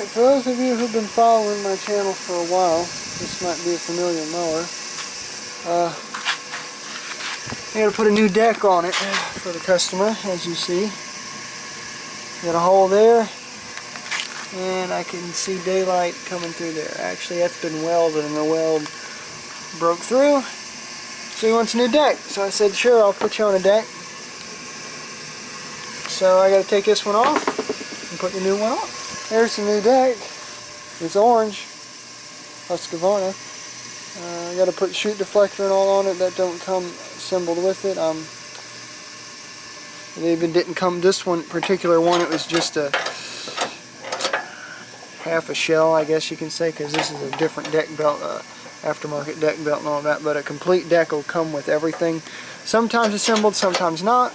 Alright, for those of you who've been following my channel for a while, this might be a familiar mower. I gotta put a new deck on it for the customer, as you see. Got a hole there, and I can see daylight coming through there. Actually, that's been welded, and the weld broke through. So he wants a new deck. So I said, sure, I'll put you on a deck. So I gotta take this one off and put the new one on. There's the new deck. It's orange. Husqvarna. I got to put chute deflector and all on it. That don't come assembled with it. It even didn't come. This one particular one, it was just a half a shell, I guess you can say, because this is a different deck belt, aftermarket deck belt and all that. But a complete deck will come with everything. Sometimes assembled, sometimes not.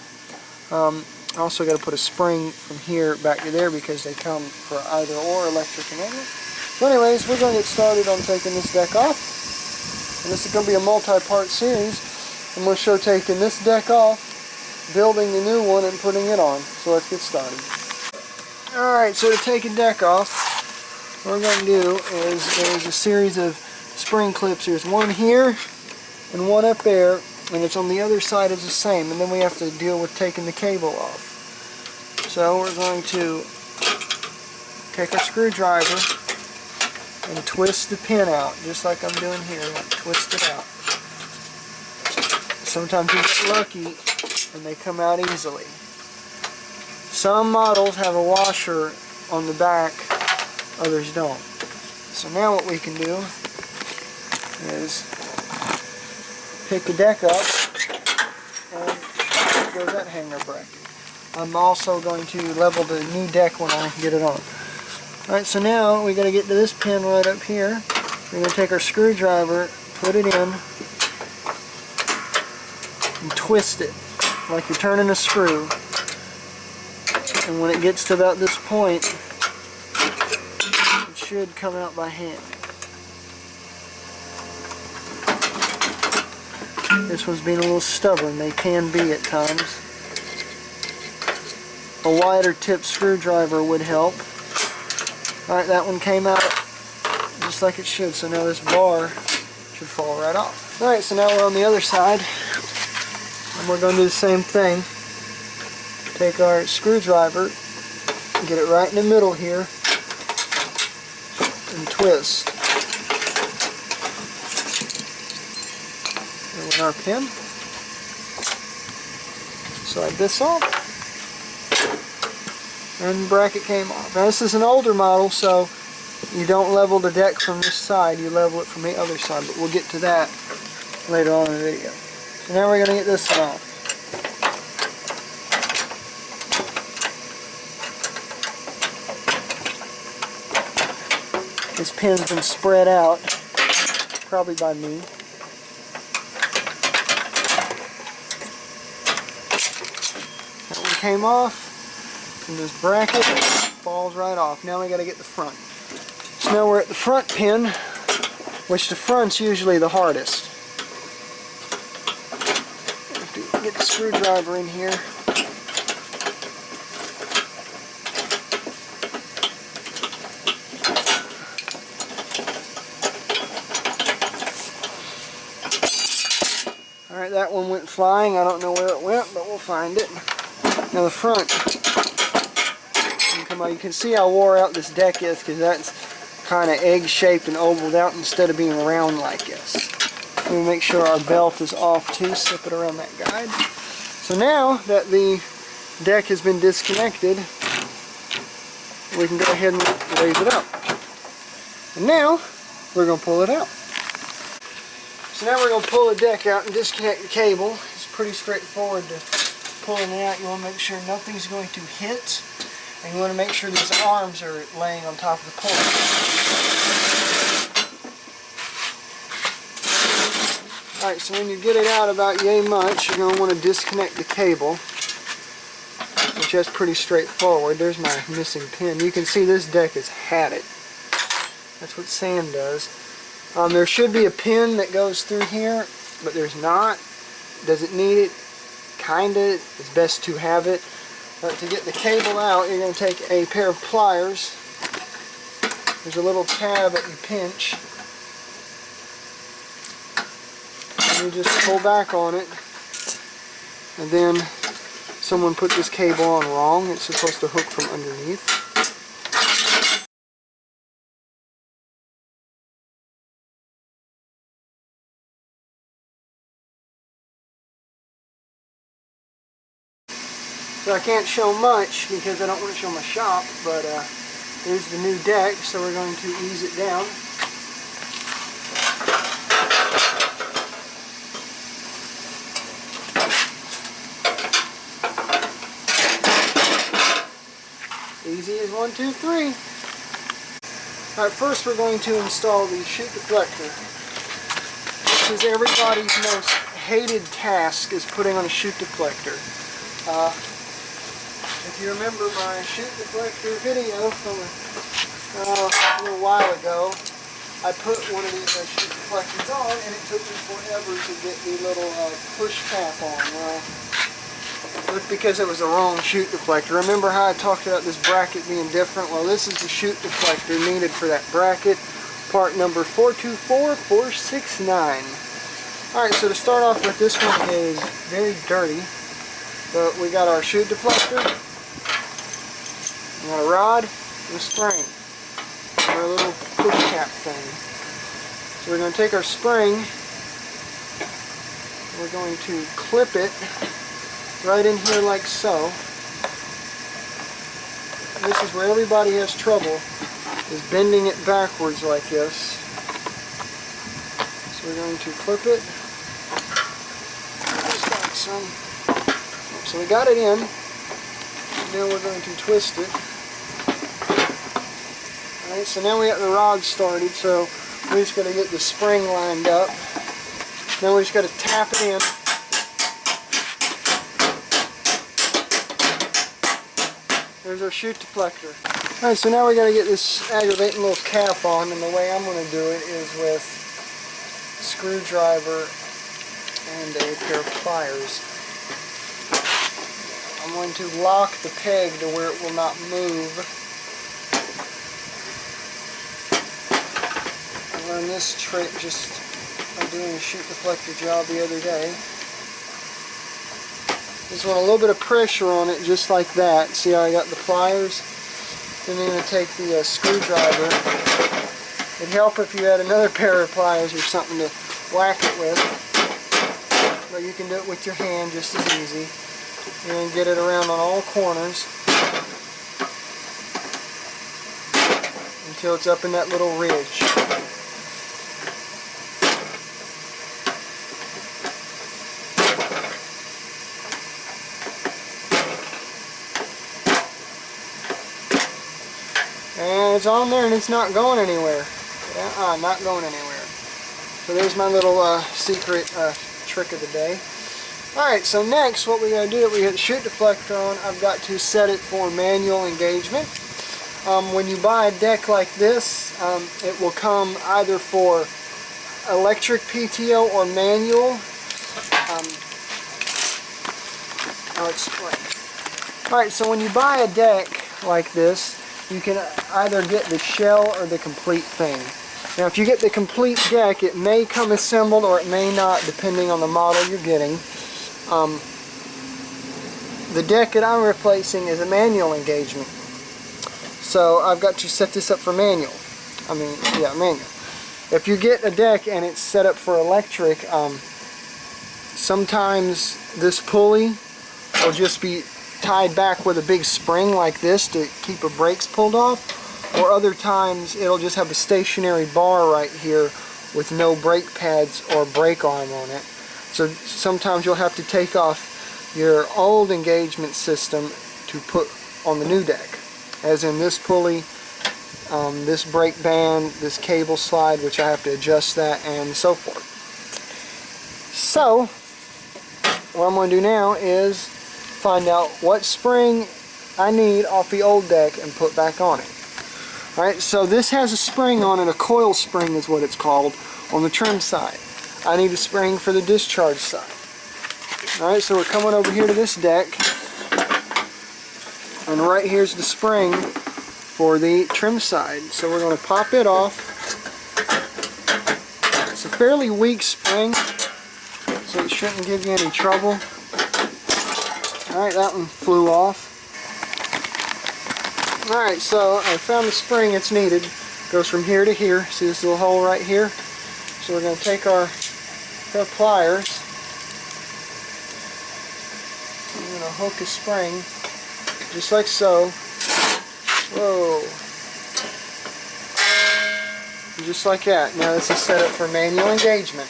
I also got to put a spring from here back to there because they come for either or, electric and magnet. So anyways, we're going to get started on taking this deck off. And this is going to be a multi-part series. I'm going to show taking this deck off, building the new one, and putting it on. So let's get started. Alright, so to take a deck off, what we're going to do is there's a series of spring clips. There's one here and one up there. And it's on the other side is the same, and then we have to deal with taking the cable off. So we're going to take our screwdriver and twist the pin out, just like I'm doing here. Like twist it out. Sometimes you get lucky and they come out easily. Some models have a washer on the back, others don't. So now what we can do is pick the deck up, and there goes that hanger bracket. I'm also going to level the new deck when I get it on. Alright, so now we got to get to this pin right up here. We're going to take our screwdriver, put it in, and twist it like you're turning a screw. And when it gets to about this point, it should come out by hand. This one's being a little stubborn. They can be at times. A wider tip screwdriver would help. Alright, that one came out just like it should. So now this bar should fall right off. Alright, so now we're on the other side. And we're going to do the same thing. Take our screwdriver, get it right in the middle here, and twist. Our pin. Slide this off, and the bracket came off. Now this is an older model, so you don't level the deck from this side, you level it from the other side, but we'll get to that later on in the video. So now we're going to get this one off. This pin's been spread out, probably by me. Came off, and this bracket falls right off. Now we got to get the front. So now we're at the front pin, which the front's usually the hardest. Have to get the screwdriver in here. Alright, that one went flying. I don't know where it went, but we'll find it. Now the front, you can see how wore out this deck is because that's kind of egg-shaped and ovaled out instead of being round like this. We'll make sure our belt is off too, slip it around that guide. So now that the deck has been disconnected, we can go ahead and raise it up. And now, we're going to pull it out. So now we're going to pull the deck out and disconnect the cable. It's pretty straightforward to pulling it out. You want to make sure nothing's going to hit, and you want to make sure these arms are laying on top of the pole. Alright, so when you get it out about yay much, you're going to want to disconnect the cable, which is pretty straightforward. There's my missing pin. You can see this deck has had it. That's what sand does. There should be a pin that goes through here, but there's not. Does it need it? Kinda. It's best to have it. But to get the cable out, you're going to take a pair of pliers There's a little tab that you pinch, and you just pull back on it, and then someone put this cable on wrong. It's supposed to hook from underneath. So I can't show much because I don't want to show my shop, but here's the new deck, so we're going to ease it down. Easy as 1, 2, 3. Alright, first we're going to install the chute deflector. This is everybody's most hated task, is putting on a chute deflector. If you remember my chute deflector video from a little while ago, I put one of these chute deflectors on, and it took me forever to get the little push cap on. Well, it's because it was the wrong chute deflector. Remember how I talked about this bracket being different? Well, this is the chute deflector needed for that bracket. Part number 424469. Alright, so to start off with, this one is very dirty. But we got our chute deflector, we got a rod, and a spring, and our little push cap thing. So we're going to take our spring, and we're going to clip it right in here like so. This is where everybody has trouble, is bending it backwards like this. So we're going to clip it, just like so. So we got it in, and now we're going to twist it. Alright, so now we got the rod started, so we just got to get the spring lined up. Now we just got to tap it in. There's our chute deflector. Alright, so now we got to get this aggravating little cap on, and the way I'm going to do it is with a screwdriver and a pair of pliers. I'm going to lock the peg to where it will not move. I learned this trick just by doing a chute deflector job the other day. Just want a little bit of pressure on it, just like that. See how I got the pliers? Then I'm going to take the screwdriver. It'd help if you had another pair of pliers or something to whack it with. But you can do it with your hand just as easy. And get it around on all corners until it's up in that little ridge. And it's on there and it's not going anywhere. Not going anywhere. So there's my little secret trick of the day. Alright, so next what we got to do, we got the chute deflector on. I've got to set it for manual engagement. When you buy a deck like this, it will come either for electric PTO or manual. I'll explain. Alright, so when you buy a deck like this, you can either get the shell or the complete thing. Now if you get the complete deck, it may come assembled or it may not, depending on the model you're getting. The deck that I'm replacing is a manual engagement. So I've got to set this up for manual. Manual. If you get a deck and it's set up for electric, sometimes this pulley will just be tied back with a big spring like this to keep the brakes pulled off, or other times it'll just have a stationary bar right here with no brake pads or brake arm on it. So sometimes you'll have to take off your old engagement system to put on the new deck, as in this pulley, this brake band, this cable slide, which I have to adjust that, and so forth. So what I'm going to do now is find out what spring I need off the old deck and put back on it. Alright, so this has a spring on it, a coil spring is what it's called, on the trim side. I need a spring for the discharge side. Alright, so we're coming over here to this deck, and right here's the spring for the trim side. So we're going to pop it off. It's a fairly weak spring, so it shouldn't give you any trouble. Alright, that one flew off. Alright, so I found the spring it's needed. It goes from here to here. See this little hole right here? So we're going to take our pliers. I'm going to hook a spring just like so. Whoa. Just like that. Now this is set up for manual engagement.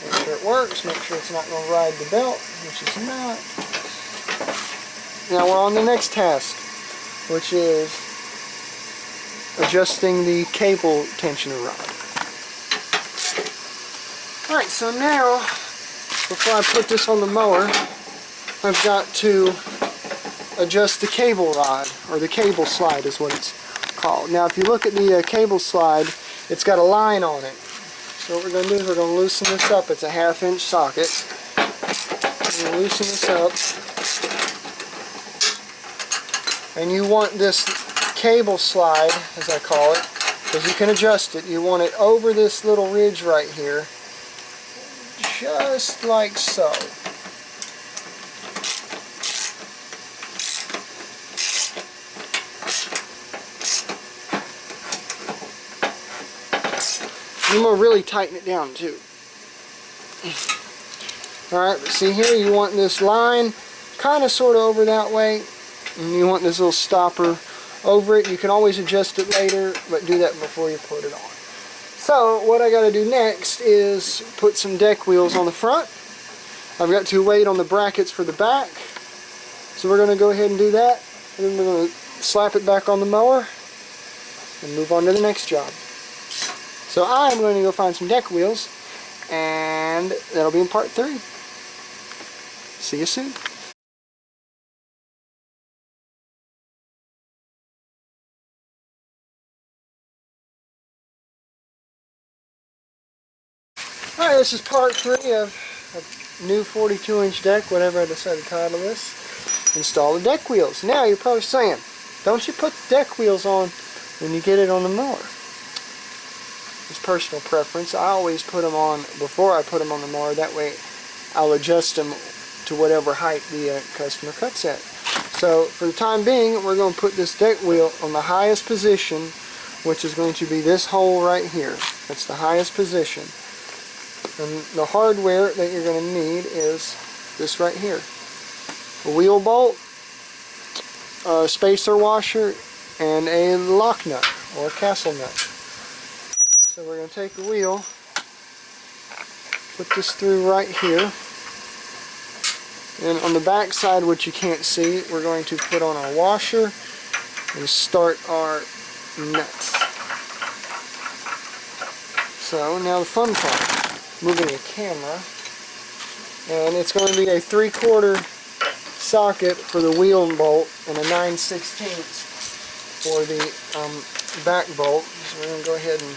Make sure it works. Make sure it's not going to ride the belt, which it's not. Now we're on the next task, which is adjusting the cable tensioner rod. Alright, so now, before I put this on the mower, I've got to adjust the cable rod, or the cable slide is what it's called. Now if you look at the cable slide, it's got a line on it. So what we're going to do is we're going to loosen this up. It's a 1/2 inch socket. We're going to loosen this up. And you want this cable slide, as I call it, because you can adjust it. You want it over this little ridge right here, just like so. I'm going to really tighten it down too. Alright, but see here, you want this line kind of sort of over that way, and you want this little stopper over it. You can always adjust it later, but do that before you put it on. So what I got to do next is put some deck wheels on the front. I've got to wait on the brackets for the back. So we're going to go ahead and do that, and then we're going to slap it back on the mower and move on to the next job. So I'm going to go find some deck wheels, and that'll be in part 3. See you soon. Alright, this is part 3 of a new 42-inch deck, whatever I decide to title this. Install the deck wheels. Now you're probably saying, don't you put the deck wheels on when you get it on the mower? It's personal preference. I always put them on before I put them on the mower. That way I'll adjust them to whatever height the customer cuts at. So for the time being, we're going to put this deck wheel on the highest position, which is going to be this hole right here. That's the highest position. And the hardware that you're going to need is this right here. A wheel bolt, a spacer washer, and a lock nut or a castle nut. So we're going to take the wheel, put this through right here, and on the back side, which you can't see, we're going to put on our washer and start our nuts. So now the fun part, moving the camera, and it's going to be a 3/4 socket for the wheel bolt and a 9/16 for the back bolt. So we're going to go ahead and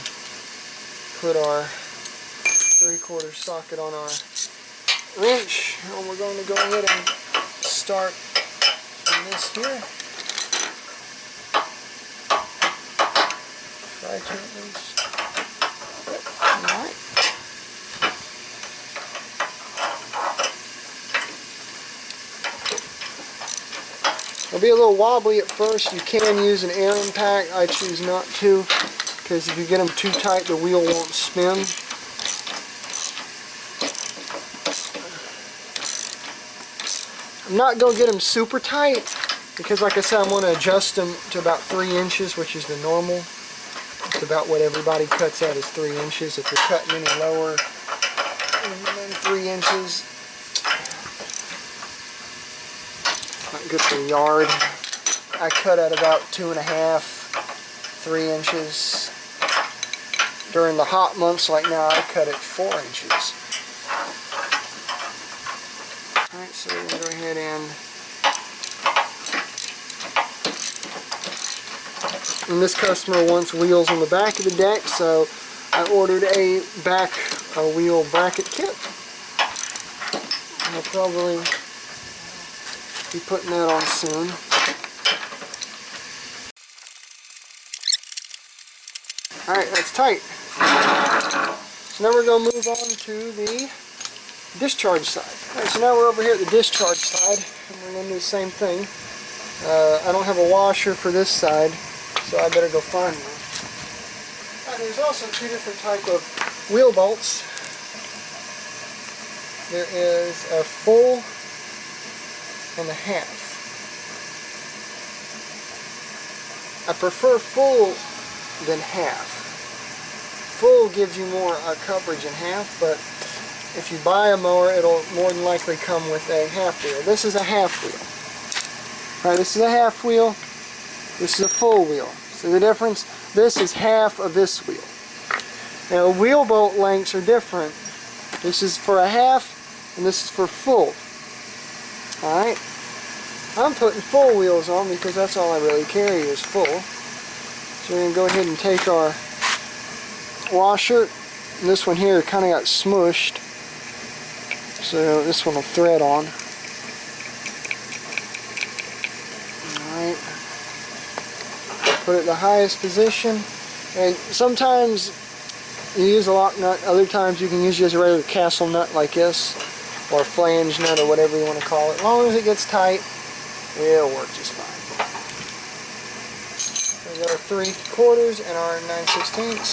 put our 3/4 socket on our wrench, and we're going to go ahead and start on this here. Try to at least. Alright. It'll be a little wobbly at first. You can use an air impact. I choose not to, because if you get them too tight, the wheel won't spin. I'm not going to get them super tight, because like I said, I'm going to adjust them to about 3 inches, which is the normal. It's about what everybody cuts at is 3 inches. If you're cutting any lower than 3 inches, not good for the yard. I cut at about 2.5, 3 inches. During the hot months like now, I cut at 4 inches. Alright, so we're going to go ahead and this customer wants wheels on the back of the deck, so I ordered a back wheel bracket kit. I'll probably Be putting that on soon. Alright, that's tight. So now we're going to move on to the discharge side. Alright, so now we're over here at the discharge side, and we're going to do the same thing. I don't have a washer for this side, so I better go find one. There's also two different type of wheel bolts. There is a full and a half. I prefer full than half. Full gives you more coverage in half, but if you buy a mower, it'll more than likely come with a half wheel. This is a half wheel. Alright, this is a half wheel. This is a full wheel. See the difference? This is half of this wheel. Now, wheel bolt lengths are different. This is for a half, and this is for full. Alright? I'm putting full wheels on because that's all I really carry is full. So we're going to go ahead and take our washer. And this one here kind of got smushed. So this one will thread on. Alright. Put it in the highest position. And sometimes you use a lock nut, other times you can use just a regular castle nut like this, or flange nut, or whatever you want to call it. As long as it gets tight, it'll work just fine. So we got our 3/4 and our 9/16.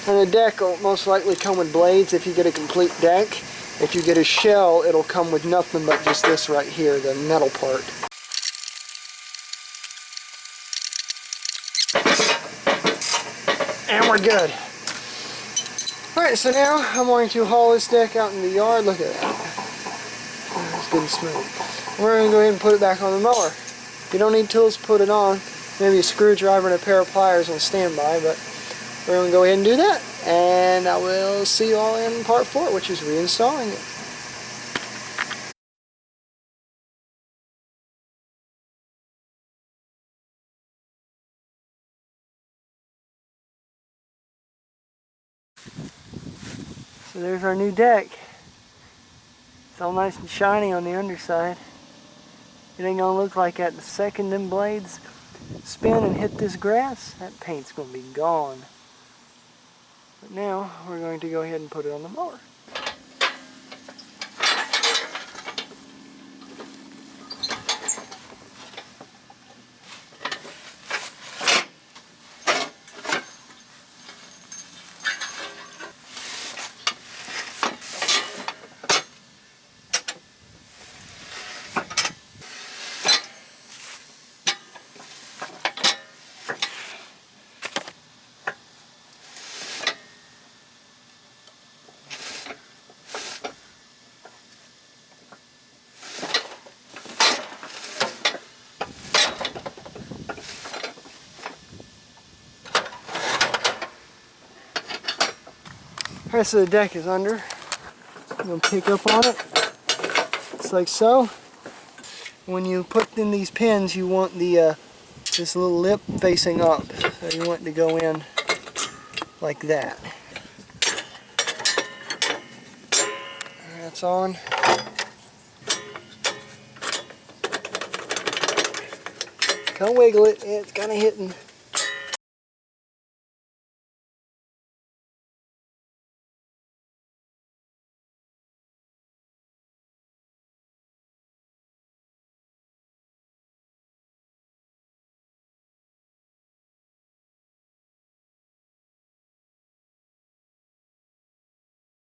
And the deck will most likely come with blades if you get a complete deck. If you get a shell, it'll come with nothing but just this right here, the metal part. And we're good. Alright, so now I'm going to haul this deck out in the yard. Look at that. It's good and smooth. We're going to go ahead and put it back on the mower. You don't need tools to put it on. Maybe a screwdriver and a pair of pliers on standby, but we're going to go ahead and do that. And I will see you all in part 4, which is reinstalling it. So there's our new deck. It's all nice and shiny on the underside. It ain't gonna look like that the second them blades spin and hit this grass. That paint's gonna be gone. But now we're going to go ahead and put it on the mower. Alright, so the deck is under. I'm going to pick up on it, just like so. When you put in these pins, you want the this little lip facing up. So you want it to go in like that. That's on. Can't wiggle it, it's kind of hitting.